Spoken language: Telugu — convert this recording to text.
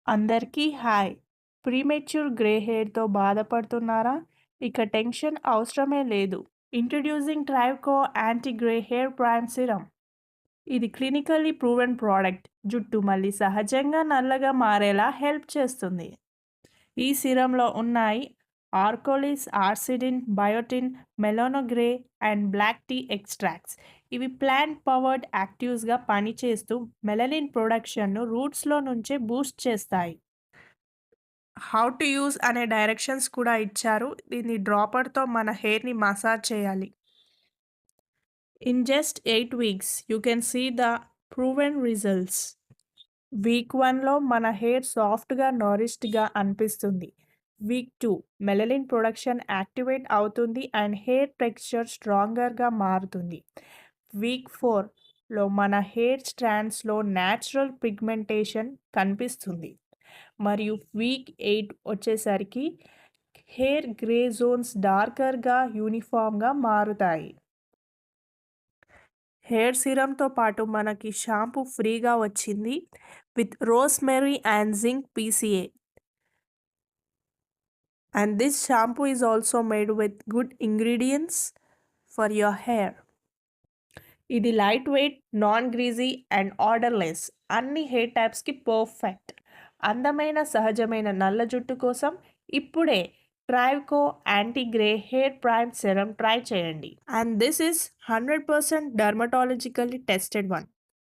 అందరికీ హాయ్. ప్రీమెచ్యూర్ గ్రే హెయిర్‌తో బాధపడుతున్నారా? ఇక టెన్షన్ అవసరమే లేదు. Introducing Trivco anti grey hair prime serum. ఇది క్లినికల్లీ ప్రూవెన్ ప్రోడక్ట్. జుట్టు మళ్ళీ సహజంగా నల్లగా మారేలా హెల్ప్ చేస్తుంది. ఈ సిరమ్‌లో ఉన్నాయి Arcolys, Arcidin, biotin, melanogrey and black tea extracts. ఇవి ప్లాంట్ పవర్డ్ యాక్టివ్స్‌గా పనిచేస్తూ మెలనిన్ ప్రొడక్షన్‌ను రూట్స్‌లో నుంచే బూస్ట్ చేస్తాయి. హౌ టు యూజ్ అనే డైరెక్షన్స్ కూడా ఇచ్చారు. దీన్ని డ్రాపర్‌తో మన హెయిర్‌ని మసాజ్ చేయాలి. In just 8 weeks you can see the proven results. Week 1లో మన హెయిర్ సాఫ్ట్‌గా, నరిష్డ్‌గా అనిపిస్తుంది. వీక్ 2 మెలనిన్ ప్రొడక్షన్ యాక్టివేట్ అవుతుంది అండ్ హెయిర్ టెక్స్చర్ స్ట్రాంగర్‌గా మారుతుంది. వీక్ 4లో మన హెయిర్ స్ట్రాండ్స్‌లో న్యాచురల్ పిగ్మెంటేషన్ కనిపిస్తుంది. మరియు వీక్ 8 వచ్చేసరికి హెయిర్ గ్రే జోన్స్ డార్కర్‌గా, యూనిఫార్మ్‌గా మారుతాయి. హెయిర్ సీరమ్‌తో పాటు మనకి షాంపూ ఫ్రీగా వచ్చింది with rosemary and zinc PCA. And this shampoo is also made with good ingredients for your hair. ఇది lightweight, non greasy and odourless. అన్ని హెయిర్ టైప్స్‌కి పర్ఫెక్ట్. అందమైన, సహజమైన నల్ల జుట్టు కోసం ఇప్పుడే Trivco anti grey hair prime serum try చేయండి. And this is 100% dermatologically tested one.